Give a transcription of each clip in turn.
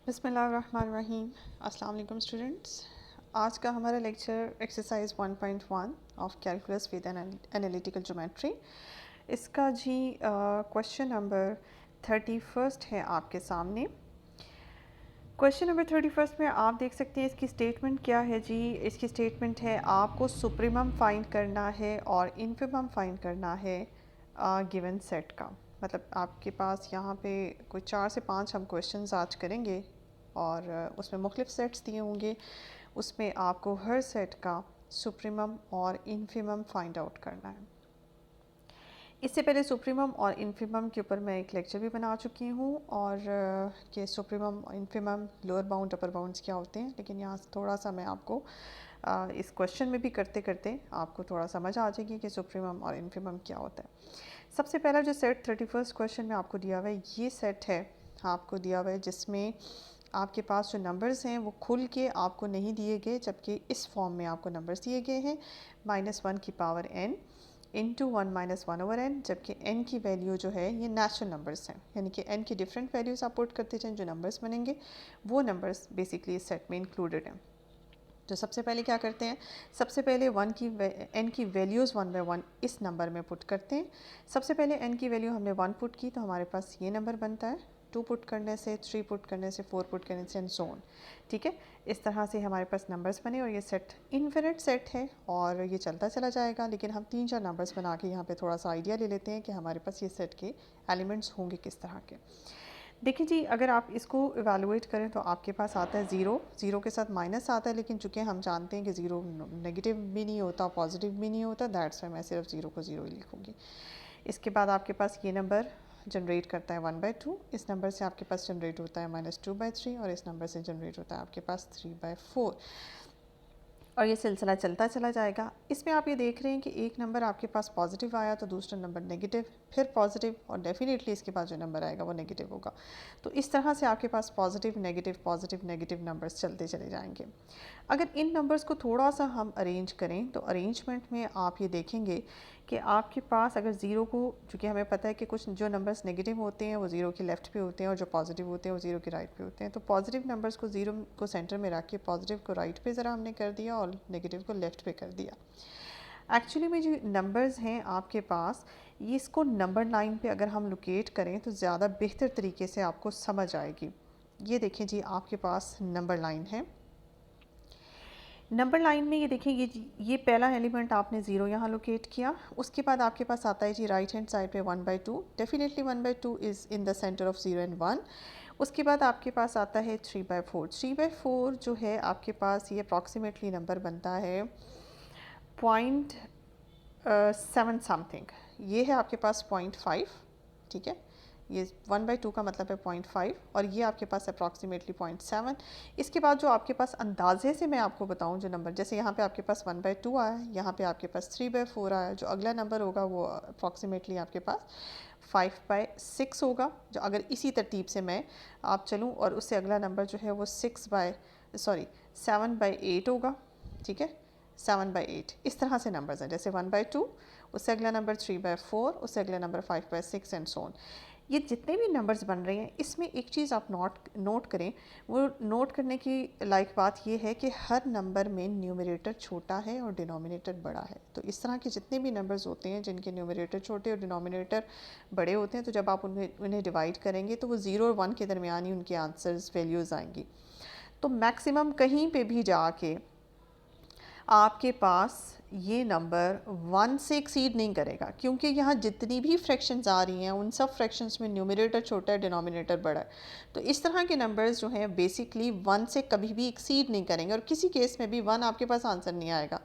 बिस्मिल्लाहिर्रहमानिर्रहीम। अस्सलाम वालेकुम स्टूडेंट्स। आज का हमारा lecture exercise 1.1 of calculus with analytical geometry. इसका जी क्वेश्चन नंबर 31 है आपके सामने। क्वेश्चन नंबर 31 में आप देख सकते हैं इसकी स्टेटमेंट क्या है जी। इसकी स्टेटमेंट है आपको सुप्रीमम फाइंड करना है और इन्फिमम फाइंड करना है गिवन सेट का। मतलब आपके पास यहाँ पे कोई 4 से 5 हम क्वेश्चंस आज करेंगे और उसमें मुख्तलिफ सेट्स दिए होंगे। उसमें आपको हर सेट का सुप्रीमम और इन्फिमम फाइंड आउट करना है। इससे पहले सुप्रीमम और इन्फिमम के ऊपर मैं एक लेक्चर भी बना चुकी हूँ और कि सुप्रीमम इन्फिमम लोअर बाउंड अपर बाउंड्स क्या होते हैं, लेकिन यहाँ थोड़ा सा मैं आपको इस क्वेश्चन में भी करते करते आपको थोड़ा समझ आ जाएगी कि सुप्रीमम और इन्फिमम क्या होता है। सबसे पहला जो सेट 31 क्वेश्चन में आपको दिया हुआ है, ये सेट है आपको दिया हुआ है जिसमें आपके पास जो नंबर्स हैं वो खुल के आपको नहीं दिए गए, जबकि इस फॉर्म में आपको नंबर्स दिए गए हैं -1 की power n into 1 - 1 over n, जबकि n की वैल्यू जो है ये नेचुरल नंबर्स हैं, यानी कि n की डिफरेंट वैल्यूज आप पुट करते जाएं, जो नंबर्स बनेंगे वो नंबर्स बेसिकली इस सेट में इंक्लूडेड हैं। तो सबसे पहले क्या करते हैं, सबसे पहले n की वैल्यूज़ 1/1 इस नंबर में पुट करते हैं। सबसे पहले n की वैल्यू हमने 1 पुट की तो हमारे पास ये नंबर बनता है। 2 पुट करने से, 3 पुट करने से, 4 पुट करने से एंड सो ऑन। ठीक है, इस तरह से हमारे पास नंबर्स बने और ये सेट इन्फिनिट सेट है और ये चलता चला जाएगा। लेकिन हम 3-4 नंबर्स बना के यहाँ पे थोड़ा सा आइडिया ले लेते हैं कि हमारे पास ये सेट के एलिमेंट्स होंगे किस तरह के। देखिए जी, अगर आप इसको इवेलुएट करें तो आपके पास आता है ज़ीरो, ज़ीरो के साथ माइनस आता है, लेकिन चूंकि हम जानते हैं कि ज़ीरो नेगेटिव भी नहीं होता पॉजिटिव भी नहीं होता, दैट्स वाई मैं सिर्फ ज़ीरो को ज़ीरो ही लिखूँगी। इसके बाद आपके पास ये नंबर जनरेट करता है 1/2, इस नंबर से आपके पास जनरेट होता है -2/3 और इस नंबर से जनरेट होता है आपके पास 3/4 और ये सिलसिला चलता चला जाएगा। इसमें आप ये देख रहे हैं कि एक नंबर आपके पास पॉजिटिव आया तो दूसरा नंबर नेगेटिव, फिर पॉजिटिव और डेफिनेटली इसके बाद जो नंबर आएगा वो नेगेटिव होगा। तो इस तरह से आपके पास पॉजिटिव नेगेटिव नंबर्स चलते चले जाएंगे। अगर इन नंबर्स को थोड़ा सा हम अरेंज करें तो अरेंजमेंट में आप ये देखेंगे कि आपके पास अगर ज़ीरो को, चूँकि हमें पता है कि कुछ जो नंबर्स नेगेटिव होते हैं वो ज़ीरो के लेफ़्ट पे होते हैं और जो पॉजिटिव होते हैं वो ज़ीरो के राइट पे होते हैं, तो पॉजिटिव नंबर्स को ज़ीरो को सेंटर में रख के पॉजिटिव को राइट पे ज़रा हमने कर दिया और नेगेटिव को लेफ़्ट पे कर दिया। एक्चुअली में जो नंबर्स हैं आपके पास, ये इसको नंबर लाइन पे अगर हम लोकेट करें तो ज़्यादा बेहतर तरीके से आपको समझ आएगी। ये देखें जी, आपके पास नंबर लाइन है। नंबर लाइन में ये देखिए, ये पहला एलिमेंट आपने ज़ीरो यहाँ लोकेट किया। उसके बाद आपके पास आता है जी राइट हैंड साइड पे 1/2, definitely 1/2 is in the centre of 0 and 1। उसके बाद आपके पास आता है 3/4। 3/4 जो है आपके पास ये अप्रॉक्सीमेटली नंबर बनता है 0.7 समथिंग, ये है आपके पास 0.5। ठीक है, ये 1/2 का मतलब है 0.5 और ये आपके पास अप्रॉक्सीमेटली 0.7। इसके बाद जो आपके पास अंदाजे से मैं आपको बताऊं जो नंबर, जैसे यहाँ पे आपके पास 1/2 आया, यहाँ पे आपके पास 3/4 आया, जो अगला नंबर होगा वो अप्रॉक्सीमेटली आपके पास 5/6 होगा। जो अगर इसी तरतीब से मैं आप चलूँ और उससे अगला नंबर जो है वो 7/8 होगा। ठीक है, 7/8 इस तरह से नंबर्स हैं, जैसे 1/2, उससे अगला नंबर 3/4, उससे अगला नंबर 5/6 एंड सो ऑन। ये जितने भी नंबर्स बन रहे हैं इसमें एक चीज़ आप नोट करें, वो नोट करने की लायक बात ये है कि हर नंबर में न्यूमरेटर छोटा है और डिनोमिनेटर बड़ा है। तो इस तरह के जितने भी नंबर्स होते हैं जिनके न्यूमरेटर छोटे और डिनोमिनेटर बड़े होते हैं, तो जब आप उन्हें डिवाइड करेंगे तो वो 0 और 1 के दरमियान ही उनकी आंसर्स वैल्यूज़ आएंगी। तो मैक्सिमम कहीं पे भी जाके आपके पास ये नंबर 1 से एक्सीड नहीं करेगा, क्योंकि यहाँ जितनी भी फ्रैक्शंस आ रही हैं उन सब फ्रैक्शंस में न्यूमरेटर छोटा है, डिनोमिनेटर बड़ा है। तो इस तरह के नंबर्स जो हैं बेसिकली 1 से कभी भी एक्सीड नहीं करेंगे और किसी केस में भी 1 आपके पास आंसर नहीं आएगा।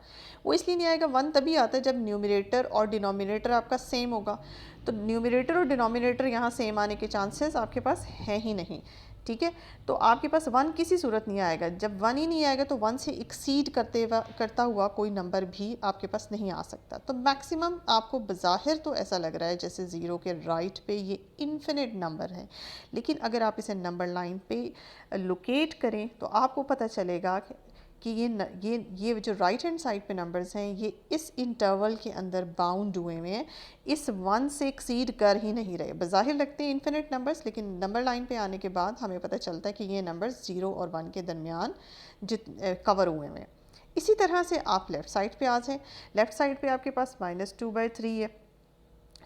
वो इसलिए नहीं आएगा, 1 तभी आता है जब न्यूमरेटर और डिनोमिनेटर आपका सेम होगा। तो न्यूमरेटर और डिनोमिनेटर यहाँ सेम आने के चांसेस आपके पास हैं ही नहीं। ठीक है, तो आपके पास 1 किसी सूरत नहीं आएगा। जब 1 ही नहीं आएगा तो 1 से एक्सीड करता हुआ कोई नंबर भी आपके पास नहीं आ सकता। तो मैक्सिमम आपको बज़ाहिर तो ऐसा लग रहा है जैसे ज़ीरो के राइट पे ये इन्फिनिट नंबर है, लेकिन अगर आप इसे नंबर लाइन पे लोकेट करें तो आपको पता चलेगा कि ये जो राइट हैंड साइड पे नंबर्स हैं ये इस इंटरवल के अंदर बाउंड हुए हुए हैं, इस 1 से एक्सीड कर ही नहीं रहे। बज़ाहिर लगते हैं इन्फिनिट नंबर्स, लेकिन नंबर लाइन पे आने के बाद हमें पता चलता है कि ये नंबर्स 0 और 1 के दरमियान कवर हुए हुए हैं। इसी तरह से आप लेफ़्ट साइड पे आ जाएं। लेफ़्ट साइड पे आपके पास -2/3 है,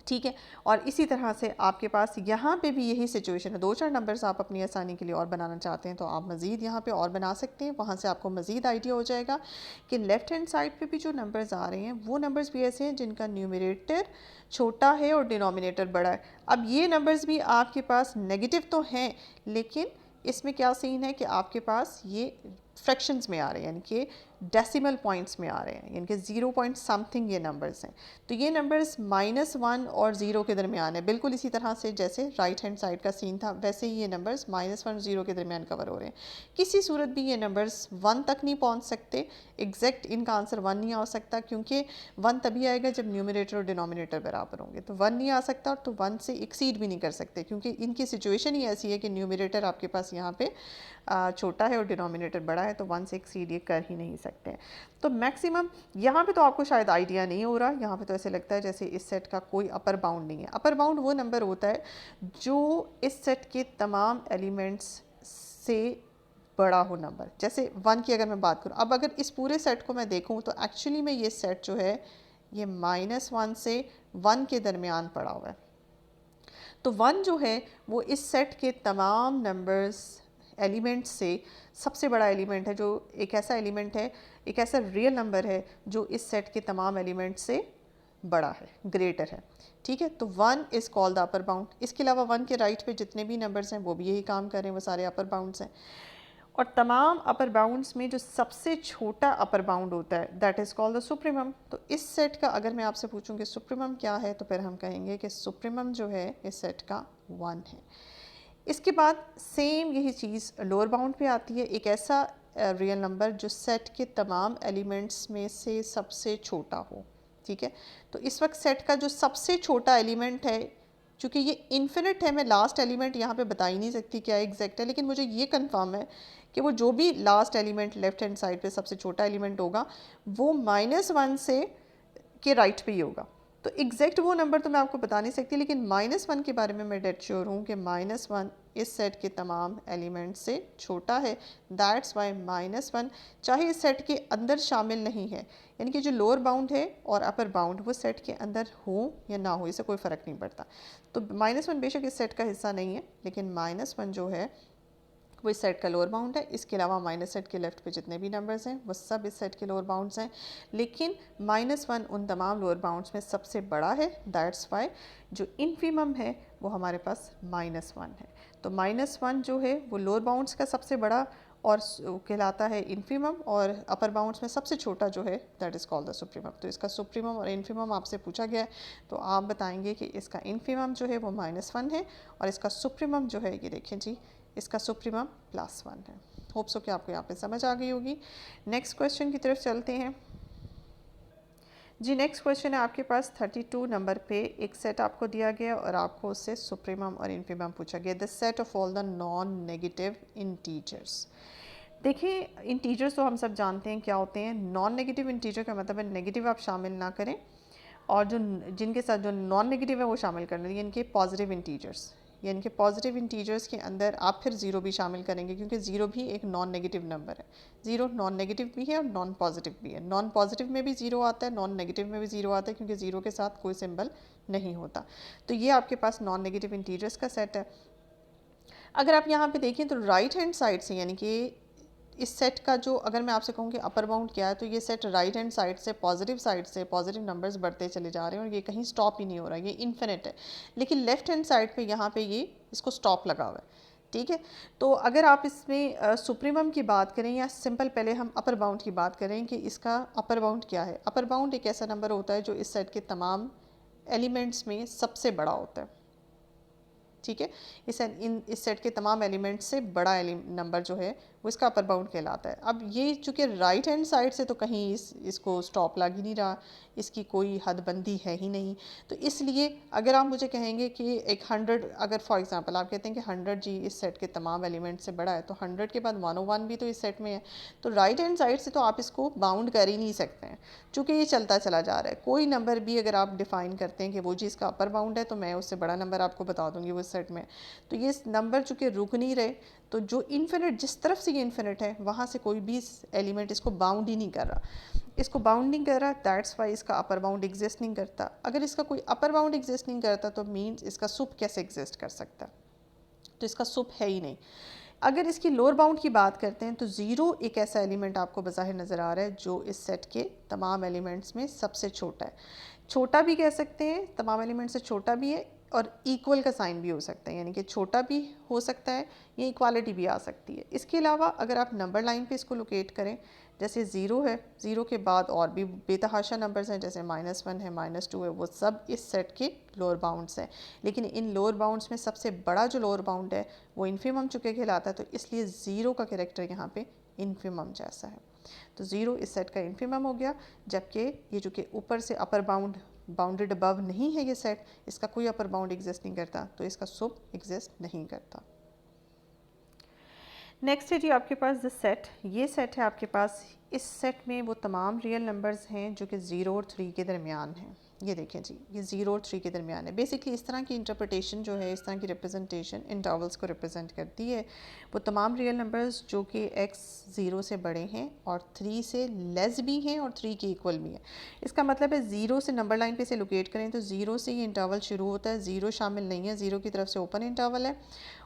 ठीक है। और इसी तरह से आपके पास यहाँ पे भी यही सिचुएशन है। 2-4 नंबर्स आप अपनी आसानी के लिए और बनाना चाहते हैं तो आप मज़ीद यहाँ पे और बना सकते हैं, वहाँ से आपको मज़ीद आइडिया हो जाएगा कि लेफ़्ट हैंड साइड पे भी जो नंबर्स आ रहे हैं वो नंबर्स भी ऐसे हैं जिनका न्यूमरेटर छोटा है और डिनोमिनेटर बड़ा है। अब ये नंबर्स भी आपके पास नेगेटिव तो हैं, लेकिन इसमें क्या सीन है कि आपके पास ये फ्रैक्शंस में आ रहे हैं, यानी कि डेसिमल पॉइंट्स में आ रहे हैं, यानी कि 0 पॉइंट समथिंग ये नंबर्स हैं। तो ये नंबर्स -1 और 0 के दरमियान है, बिल्कुल इसी तरह से जैसे राइट हैंड साइड का सीन था वैसे ही ये नंबर्स -1 और 0 के दरमियान कवर हो रहे हैं। किसी सूरत भी ये नंबर्स 1 तक नहीं पहुंच सकते, एग्जैक्ट इनका आंसर 1 नहीं आ सकता, क्योंकि 1 तभी आएगा जब न्यूमरेटर और डिनोमिनेटर बराबर होंगे। तो 1 नहीं आ सकता, तो 1 से एक्सीड भी नहीं कर सकते, क्योंकि इनकी सिचुएशन ही ऐसी है कि न्यूमरेटर आपके पास यहाँ पे छोटा है और डिनोमिनेटर बड़ा है, तो 1 से एक्सीड ये कर ही नहीं सकते हैं। तो मैक्सिमम यहाँ पे तो आपको शायद आइडिया नहीं हो रहा, यहाँ पे तो ऐसे लगता है जैसे इस सेट का कोई अपर बाउंड नहीं है। अपर बाउंड वो नंबर होता है जो इस सेट के तमाम एलिमेंट्स से बड़ा हो नंबर। जैसे 1 की अगर मैं बात करूँ, अब अगर इस पूरे सेट को मैं देखूँ तो एक्चुअली में ये सेट जो है ये -1 से 1 के दरमियान पड़ा हुआ है। तो 1 जो है वो इस सेट के तमाम नंबर्स एलिमेंट्स से सबसे बड़ा एलिमेंट है, जो एक ऐसा एलिमेंट है, एक ऐसा रियल नंबर है जो इस सेट के तमाम एलिमेंट से बड़ा है, ग्रेटर है, ठीक है। तो 1 is called the upper bound. इसके अलावा 1 के राइट पे जितने भी नंबर्स हैं वो भी यही काम कर रहे हैं, वो सारे अपर बाउंड्स हैं। और तमाम अपर बाउंड्स में जो सबसे छोटा अपर बाउंड होता है that is called the supremum. तो इस सेट का अगर मैं आपसे पूछूं कि सुप्रीमम क्या है, तो फिर हम कहेंगे कि सुप्रीमम जो है इस सेट का 1 है। इसके बाद सेम यही चीज़ लोअर बाउंड पे आती है, एक ऐसा रियल नंबर जो सेट के तमाम एलिमेंट्स में से सबसे छोटा हो, ठीक है। तो इस वक्त सेट का जो सबसे छोटा एलिमेंट है, चूँकि ये इन्फिनिट है, मैं लास्ट एलिमेंट यहाँ पे बता ही नहीं सकती क्या एग्जैक्ट है, लेकिन मुझे ये कंफर्म है कि वो जो भी last element left hand side पे सबसे छोटा एलिमेंट होगा वो -1 से के राइट पे ही होगा। तो एग्जैक्ट वो नंबर तो मैं आपको बता नहीं सकती, लेकिन -1 के बारे में मैं डेड श्योर हूँ कि -1 इस सेट के तमाम एलिमेंट से छोटा है। दैट्स वाई -1 चाहे इस सेट के अंदर शामिल नहीं है, यानी कि जो लोअर बाउंड है और अपर बाउंड वो सेट के अंदर हो या ना हो, इससे कोई फ़र्क नहीं पड़ता। तो -1 बेशक इस सेट का हिस्सा नहीं है, लेकिन -1 जो है वो इस सेट का लोअर बाउंड है। इसके अलावा माइनस सेट के लेफ्ट पे जितने भी नंबर्स हैं वो सब इस सेट के लोअर बाउंड्स हैं, लेकिन -1 उन तमाम लोअर बाउंड्स में सबसे बड़ा है। दैट्स वाई जो इनफीमम है वो हमारे पास -1 है। तो -1 जो है वो लोअर बाउंड्स का सबसे बड़ा और कहलाता है इनफीमम, और अपर बाउंड्स में सबसे छोटा जो है that is called the supremum. तो इसका सुप्रीमम और इनफीमम आपसे पूछा गया है, तो आप बताएंगे कि इसका इनफीमम जो है वो -1 है और इसका सुप्रीमम जो है ये देखें जी, इसका सुप्रीमम +1 है। होप सो कि आपको यहाँ पे समझ आ गई होगी। नेक्स्ट क्वेश्चन की तरफ चलते हैं जी। नेक्स्ट क्वेश्चन है आपके पास 32 नंबर पे, एक सेट आपको दिया गया और आपको उससे सुप्रीमम और इनफीमम पूछा गया। The set of all the non negative integers. देखिए इंटीजर्स तो हम सब जानते हैं क्या होते हैं। नॉन नेगेटिव इंटीजर का मतलब है नेगेटिव आप शामिल ना करें, और जो जिनके साथ जो नॉन नेगेटिव है वो शामिल कर लें, यानी कि पॉजिटिव इंटीजर्स। यानी कि पॉजिटिव इंटीजर्स के अंदर आप फिर 0 भी शामिल करेंगे, क्योंकि 0 भी एक नॉन नेगेटिव नंबर है। 0 नॉन नेगेटिव भी है और नॉन पॉजिटिव भी है। नॉन पॉजिटिव में भी 0 आता है, नॉन नेगेटिव में भी 0 आता है, क्योंकि 0 के साथ कोई सिंबल नहीं होता। तो ये आपके पास नॉन नेगेटिव इंटीजर्स का सेट है। अगर आप यहाँ पे देखें तो राइट हैंड साइड से, यानी कि इस सेट का जो, अगर मैं आपसे कहूँ कि अपर बाउंड क्या है, तो ये सेट राइट हैंड साइड से पॉजिटिव नंबर्स बढ़ते चले जा रहे हैं और ये कहीं स्टॉप ही नहीं हो रहा है, ये इन्फिनिट है। लेकिन लेफ्ट हैंड साइड पे यहाँ पे ये इसको स्टॉप लगा हुआ है, ठीक है। तो अगर आप इसमें सुप्रीमम की बात करें, या सिंपल पहले हम अपर बाउंड की बात करें कि इसका अपर बाउंड क्या है। अपर बाउंड एक ऐसा नंबर होता है जो इस सेट के तमाम एलिमेंट्स में सबसे बड़ा होता है, ठीक है। इस सेट के तमाम एलिमेंट्स से बड़ा नंबर जो है वो इसका अपर बाउंड कहलाता है। अब ये चूँकि राइट हैंड साइड से तो कहीं इसको स्टॉप लग ही नहीं रहा, इसकी कोई हदबंदी है ही नहीं। तो इसलिए अगर आप मुझे कहेंगे कि एक 100, अगर फॉर एग्जांपल आप कहते हैं कि 100 जी इस सेट के तमाम एलिमेंट से बड़ा है, तो 100 के बाद 101 भी तो इस सेट में है, तो राइट हैंड साइड से तो आप इसको बाउंड कर ही नहीं सकते हैं, चूँकि ये चलता चला जा रहा है। कोई नंबर भी अगर आप डिफ़ाइन करते हैं कि वो जी इसका अपर बाउंड है, तो मैं उससे बड़ा नंबर आपको बता दूँगी वो सेट में। तो ये नंबर चूँकि रुक नहीं रहे, तो जो इन्फिनिट, जिस तरफ से ये इन्फिनिट है वहाँ से कोई भी एलिमेंट इसको बाउंड ही नहीं कर रहा, इसको बाउंड नहीं कर रहा, दैट्स वाई इसका अपर बाउंड एग्जिस्ट नहीं करता। अगर इसका कोई अपर बाउंड एग्जिस्ट नहीं करता तो मीन्स इसका सुप कैसे एग्जिस्ट कर सकता, तो इसका सुप है ही नहीं। अगर इसकी लोअर बाउंड की बात करते हैं तो 0 एक ऐसा एलिमेंट आपको बज़ाहिर नज़र आ रहा है जो इस सेट के तमाम एलिमेंट्स में सबसे छोटा है। छोटा भी कह सकते हैं, तमाम एलिमेंट से छोटा भी है, और इक्वल का साइन भी हो सकता है, यानी कि छोटा भी हो सकता है, ये इक्वालिटी भी आ सकती है। इसके अलावा अगर आप नंबर लाइन पे इसको लोकेट करें, जैसे 0 है, 0 के बाद और भी बेतहाशा नंबर्स हैं, जैसे -1 है, -2 है, वो सब इस सेट के लोअर बाउंड्स हैं। लेकिन इन लोअर बाउंड्स में सबसे बड़ा जो लोअर बाउंड है वो इन्फिमम चुके कहलाता है, तो इसलिए 0 का कैरेक्टर यहाँ पे इन्फिमम जैसा है। तो 0 इस सेट का इन्फिमम हो गया, जबकि ये जो कि ऊपर से अपर बाउंड बाउंडेड अबव नहीं है, ये सेट, इसका कोई अपर बाउंड एग्जिस्ट नहीं करता, तो इसका सुब एग्जिस्ट नहीं करता। नेक्स्ट है जी आपके पास द सेट। ये सेट है आपके पास, इस सेट में वो तमाम रियल नंबर्स हैं जो कि 0 और 3 के दरमियान हैं। ये देखें जी, ये 0 और 3 के दरमियान है। बेसिकली इस तरह की इंटरप्रिटेशन जो है, इस तरह की रिप्रेजेंटेशन इंटरवल्स को रिप्रेजेंट करती है। वो तमाम रियल नंबर्स जो कि x 0 से बड़े हैं और 3 से लेस भी हैं और 3 के इक्वल भी हैं। इसका मतलब है 0 से नंबर लाइन पे से लोकेट करें तो 0 से ये इंटरवल शुरू होता है, 0 शामिल नहीं है, 0 की तरफ से ओपन इंटरवल है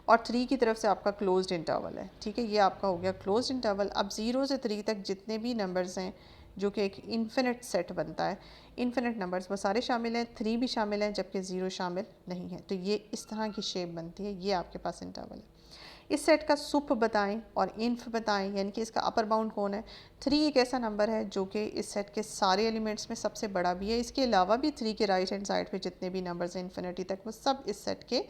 और 3 की तरफ से आपका क्लोज्ड इंटरवल है। ठीक है, ये आपका हो गया क्लोज्ड इंटरवल। अब 0 से 3 तक जितने भी नंबर्स हैं जो कि एक इन्फिनिट सेट बनता है, इन्फिनिट नंबर्स वो सारे शामिल हैं, 3 भी शामिल हैं, जबकि 0 शामिल नहीं है। तो ये इस तरह की शेप बनती है, ये आपके पास इंटरवल है। इस सेट का सुप बताएं और इन्फ बताएं, यानी कि इसका अपर बाउंड कौन है। 3 एक ऐसा नंबर है जो कि इस सेट के सारे एलिमेंट्स में सबसे बड़ा भी है। इसके अलावा भी 3 के राइट हैंड साइड पे जितने भी नंबर्स हैं इन्फिनिटी तक, वो सब इस सेट के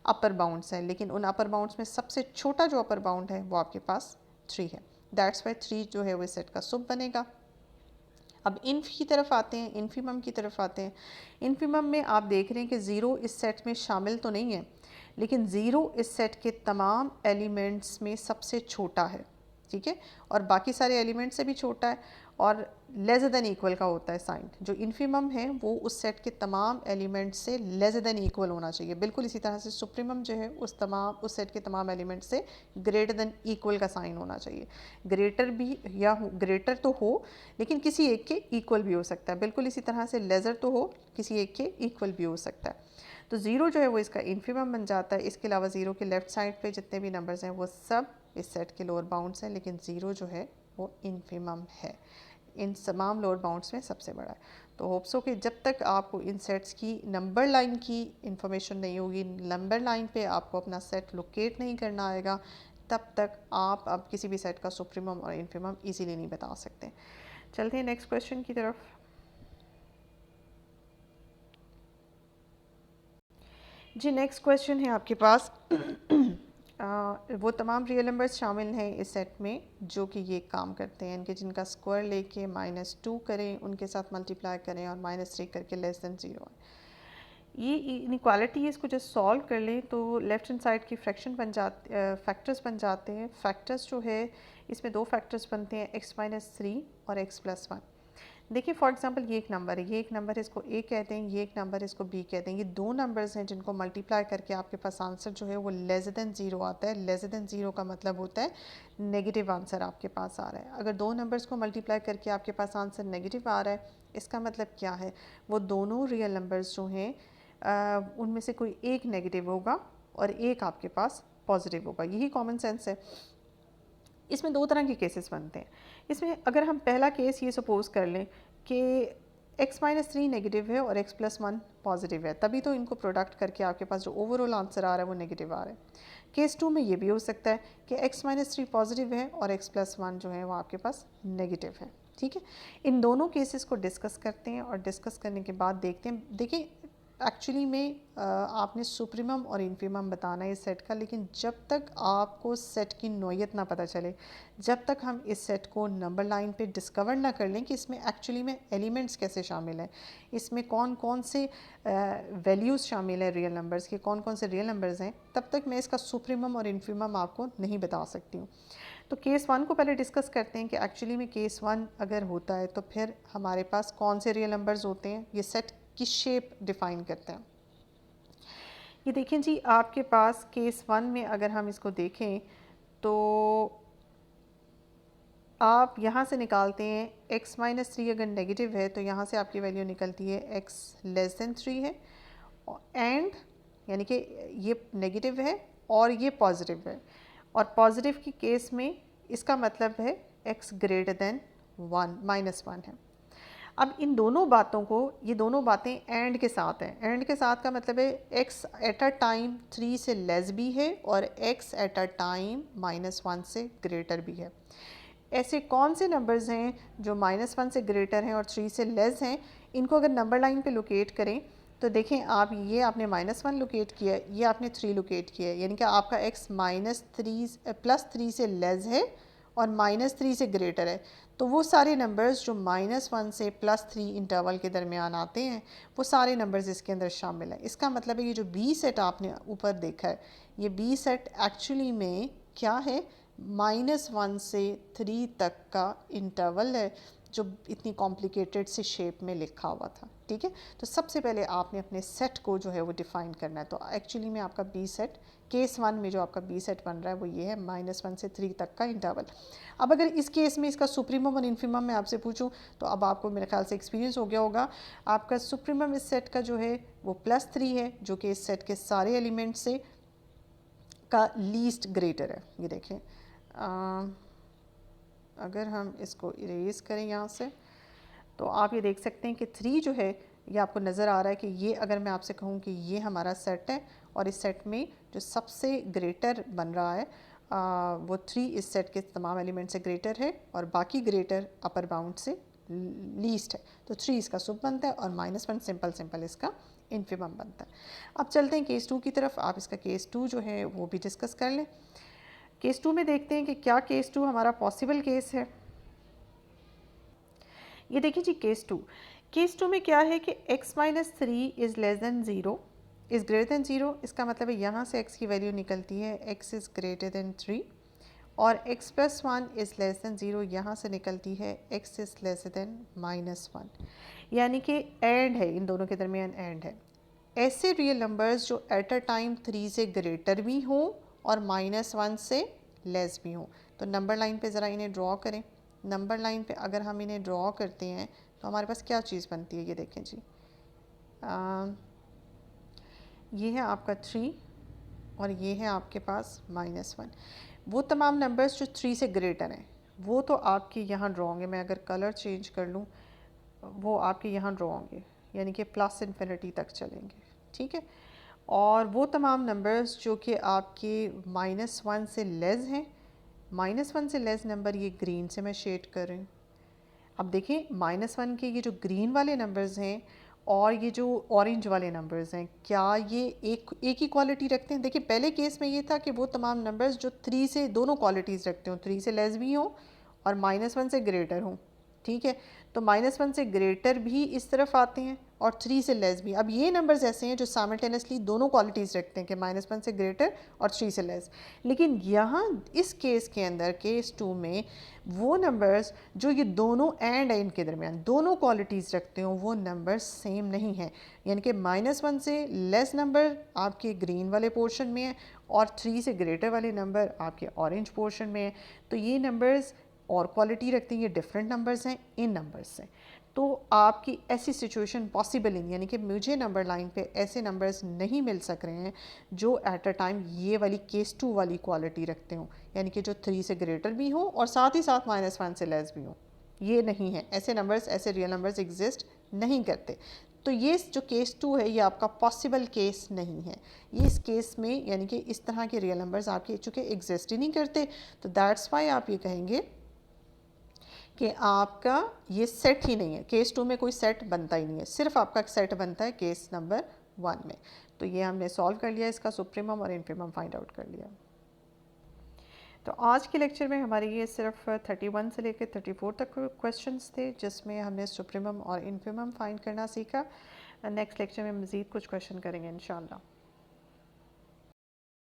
अपर बाउंड्स हैं। लेकिन उन अपर बाउंड्स में सबसे छोटा जो अपर बाउंड है वो आपके पास 3 है। दैट्स वाई 3 जो है वो इस सेट का सुप बनेगा। अब इन्फ की तरफ आते हैं, इन्फिमम की तरफ आते हैं। इन्फिमम में आप देख रहे हैं कि 0 इस सेट में शामिल तो नहीं है, लेकिन 0 इस सेट के तमाम एलिमेंट्स में सबसे छोटा है। ठीक है, और बाकी सारे एलिमेंट से भी छोटा है और लेस देन इक्वल का होता है साइन। जो इन्फिमम है वो उस सेट के तमाम एलिमेंट से लेस देन इक्वल होना चाहिए। बिल्कुल इसी तरह से सुप्रीमम जो है उस सेट के तमाम एलिमेंट से ग्रेटर देन इक्वल का साइन होना चाहिए। ग्रेटर भी या ग्रेटर तो हो, लेकिन किसी एक के इक्वल भी हो सकता है। बिल्कुल इसी तरह से लेज़र तो हो, किसी एक के इक्वल भी हो सकता है। तो 0 जो है वो इसका इन्फिमम बन जाता है। इसके अलावा 0 के लेफ़्ट साइड पे जितने भी नंबर्स हैं वो सब इस सेट के लोअर बाउंड्स हैं, लेकिन 0 जो है वो इन्फिमम है, इन तमाम लोअर बाउंड्स में सबसे बड़ा है। तो होप सो कि जब तक आपको इन सेट्स की नंबर लाइन की इंफॉर्मेशन नहीं होगी, नंबर लाइन पे आपको अपना सेट लोकेट नहीं करना आएगा, तब तक आप अब किसी भी सेट का सुप्रीमम और इन्फिमम इजीली नहीं बता सकते। चलते हैं नेक्स्ट क्वेश्चन की तरफ। जी नेक्स्ट क्वेश्चन है आपके पास वो तमाम रियल नंबर्स शामिल हैं इस सेट में जो कि ये काम करते हैं, इनके जिनका स्क्वायर लेके -2 करें, उनके साथ मल्टीप्लाई करें और -3 करके लेस देन 0 है। ये इनइक्वालिटी है, इसको जस्ट सॉल्व कर लें तो लेफ्ट हैंड साइड की फ्रैक्शन बन जाते, फैक्टर्स बन जाते हैं। फैक्टर्स जो है इसमें 2 फैक्टर्स बनते हैं, x-3 और x+1। देखिए फॉर एग्जांपल ये एक नंबर है, ये एक नंबर है, इसको a कहते हैं, ये एक नंबर है, इसको b कहते हैं। ये 2 नंबर्स हैं जिनको मल्टीप्लाई करके आपके पास आंसर जो है वो लेस देन 0 आता है। लेस देन 0 का मतलब होता है नेगेटिव आंसर आपके पास आ रहा है। अगर 2 नंबर्स को मल्टीप्लाई करके आपके पास आंसर नेगेटिव आ रहा है, इसका मतलब क्या है, वो दोनों रियल नंबर्स जो हैं उनमें से कोई एक नेगेटिव होगा और एक आपके पास पॉजिटिव होगा। यही कॉमन सेंस है। इसमें 2 तरह के केसेस बनते हैं। इसमें अगर हम पहला केस ये सपोज़ कर लें कि x-3 नेगेटिव है और x+1 पॉजिटिव है, तभी तो इनको प्रोडक्ट करके आपके पास जो ओवरऑल आंसर आ रहा है वो नेगेटिव आ रहा है। केस 2 में ये भी हो सकता है कि x-3 पॉजिटिव है और x+1 जो है वो आपके पास नेगेटिव है। ठीक है, इन दोनों केसेस को डिस्कस करते हैं और डिस्कस करने के बाद देखते हैं। देखिए एक्चुअली में आपने सुप्रीमम और इन्फीमम बताना है इस सेट का, लेकिन जब तक आपको सेट की नोयत ना पता चले, जब तक हम इस सेट को नंबर लाइन पे डिस्कवर ना कर लें कि इसमें एक्चुअली में एलिमेंट्स कैसे शामिल हैं, इसमें कौन कौन से वैल्यूज़ शामिल हैं रियल नंबर्स के, कौन कौन से रियल नंबर्स हैं, तब तक मैं इसका सुप्रीमम और इन्फीमम आपको नहीं बता सकती हूँ। तो केस 1 को पहले डिस्कस करते हैं कि एक्चुअली में केस 1 अगर होता है तो फिर हमारे पास कौन से रियल नंबर्स होते हैं, ये सेट की शेप डिफ़ाइन करते हैं। ये देखें जी, आपके पास केस 1 में अगर हम इसको देखें तो आप यहाँ से निकालते हैं x माइनस 3 अगर नेगेटिव है तो यहाँ से आपकी वैल्यू निकलती है x लेस देन 3 है, एंड यानी कि ये नेगेटिव है और ये पॉजिटिव है, और पॉजिटिव की केस में इसका मतलब है x ग्रेटर देन 1 माइनस 1 है। अब इन दोनों बातों को, ये दोनों बातें एंड के साथ हैं। एंड के साथ का मतलब है x एट अ टाइम 3 से लेस भी है और x at a time minus 1 से ग्रेटर भी है। ऐसे कौन से नंबर्स हैं जो माइनस 1 से ग्रेटर हैं और 3 से लेस हैं, इनको अगर नंबर लाइन पे लोकेट करें तो देखें आप, ये आपने माइनस 1 लोकेट किया है, ये आपने 3 लोकेट किया है, यानी कि आपका x माइनस 3 प्लस 3 से लेस है और माइनस 3 से ग्रेटर है। तो वो सारे नंबर्स जो माइनस 1 से प्लस 3 इंटरवल के दरमियान आते हैं, वो सारे नंबर्स इसके अंदर शामिल हैं। इसका मतलब है ये जो बी सेट आपने ऊपर देखा है, ये बी सेट एक्चुअली में क्या है, माइनस 1 से 3 तक का इंटरवल है जो इतनी कॉम्प्लिकेटेड सी शेप में लिखा हुआ था। ठीक है, तो सबसे पहले आपने अपने सेट को जो है वो डिफ़ाइन करना है। तो एक्चुअली में आपका बी सेट, केस 1 में जो आपका बी सेट बन रहा है वो ये है, माइनस 1 से 3 तक का इंटरवल। अब अगर इस केस में इसका सुप्रीमम और इन्फीमम मैं आपसे पूछूं तो अब आपको मेरे ख्याल से एक्सपीरियंस हो गया होगा। आपका सुप्रीमम इस सेट का जो है वो +3 है, जो कि इस सेट के सारे एलिमेंट से का लीस्ट ग्रेटर है। ये देखें, अगर हम इसको इरेज करें यहाँ से तो आप ये देख सकते हैं कि 3 जो है ये आपको नज़र आ रहा है कि ये, अगर मैं आपसे कहूँ कि ये हमारा सेट है और इस सेट में जो सबसे ग्रेटर बन रहा है वो 3 इस सेट के तमाम एलिमेंट से ग्रेटर है और बाकी ग्रेटर अपर बाउंड से लीस्ट है। तो 3 इसका सुप बनता है और -1 सिंपल इसका इन्फीमम बनता है। अब चलते हैं केस 2 की तरफ। आप इसका केस 2 जो है वो भी डिस्कस कर लें। केस 2 में देखते हैं कि क्या केस 2 हमारा पॉसिबल केस है। ये देखिए जी, केस 2 में क्या है कि x minus 3 is less than 0 is greater than 0। इसका मतलब है यहाँ से x की वैल्यू निकलती है x इज़ ग्रेटर दैन 3 और x plus 1 is less than 0 यहाँ से निकलती है x इज़ लेस दैन -1, यानी कि एंड है, इन दोनों के दरमियान एंड है। ऐसे रियल नंबर्स जो एट अ टाइम 3 से ग्रेटर भी हों और -1 से लेस भी हों। तो नंबर लाइन पे ज़रा इन्हें ड्रॉ करें। नंबर लाइन पे अगर हम इन्हें ड्रॉ करते हैं तो हमारे पास क्या चीज़ बनती है, ये देखें जी, ये है आपका 3 और ये है आपके पास -1। वो तमाम नंबर्स जो 3 से ग्रेटर हैं वो तो आपके यहाँ ड्रॉ होंगे। मैं अगर कलर चेंज कर लूँ वो आपके यहाँ ड्रॉ होंगे, यानी कि प्लस इन्फिनिटी तक चलेंगे। ठीक है, और वो तमाम नंबर्स जो कि आपके -1 से लेस हैं, -1 से लेस नंबर ये ग्रीन से मैं शेड कर रही हूँ। अब देखें, -1 के ये जो ग्रीन वाले नंबर्स हैं और ये जो ऑरेंज वाले नंबर्स हैं, क्या ये एक ही क्वालिटी रखते हैं? देखिए, पहले केस में ये था कि वो तमाम नंबर्स जो 3 से दोनों क्वालिटीज़ रखते हों, 3 से लेस भी हों और -1 से ग्रेटर हों। ठीक है, तो -1 से ग्रेटर भी इस तरफ आते हैं और 3 से लेस भी। अब ये नंबर्स ऐसे हैं जो साइमल्टेनियसली दोनों क्वालिटीज़ रखते हैं कि -1 से ग्रेटर और 3 से लेस। लेकिन यहाँ इस केस के अंदर, केस 2 में, वो नंबर्स जो ये दोनों एंड है, इनके दरमियान दोनों क्वालिटीज़ रखते हो, वो नंबर्स सेम नहीं हैं। यानी कि -1 से लेस नंबर आपके ग्रीन वाले पोर्शन में है और 3 से ग्रेटर वाले नंबर आपके ऑरेंज पोर्शन में है। तो ये नंबर्स और क्वालिटी रखते हैं, ये डिफरेंट नंबर्स हैं इन नंबर्स से। तो आपकी ऐसी सिचुएशन पॉसिबल नहीं, यानी कि मुझे नंबर लाइन पे ऐसे नंबर्स नहीं मिल सक रहे हैं जो एट अ टाइम ये वाली केस 2 वाली क्वालिटी रखते हों, यानी कि जो 3 से ग्रेटर भी हो और साथ ही साथ -1 से लेस भी हो। ये नहीं है, ऐसे नंबर्स, ऐसे रियल नंबर्स एग्जिस्ट नहीं करते। तो ये जो केस 2 है ये आपका पॉसिबल केस नहीं है। ये इस केस में, यानी कि इस तरह के रियल नंबर्स आपके चूँकि एग्जिस्ट ही नहीं करते, तो दैट्स वाई आप ये कहेंगे कि आपका ये सेट ही नहीं है। केस 2 में कोई सेट बनता ही नहीं है, सिर्फ आपका सेट बनता है केस नंबर 1 में। तो ये हमने सॉल्व कर लिया, इसका सुप्रीमम और इन्फीमम फाइंड आउट कर लिया। तो आज के लेक्चर में हमारे ये सिर्फ 31 से लेकर 34 तक क्वेश्चंस थे, जिसमें हमने सुप्रीमम और इन्फीमम फाइंड करना सीखा। नेक्स्ट लेक्चर में मज़ीद कुछ क्वेश्चन करेंगे इंशाल्लाह।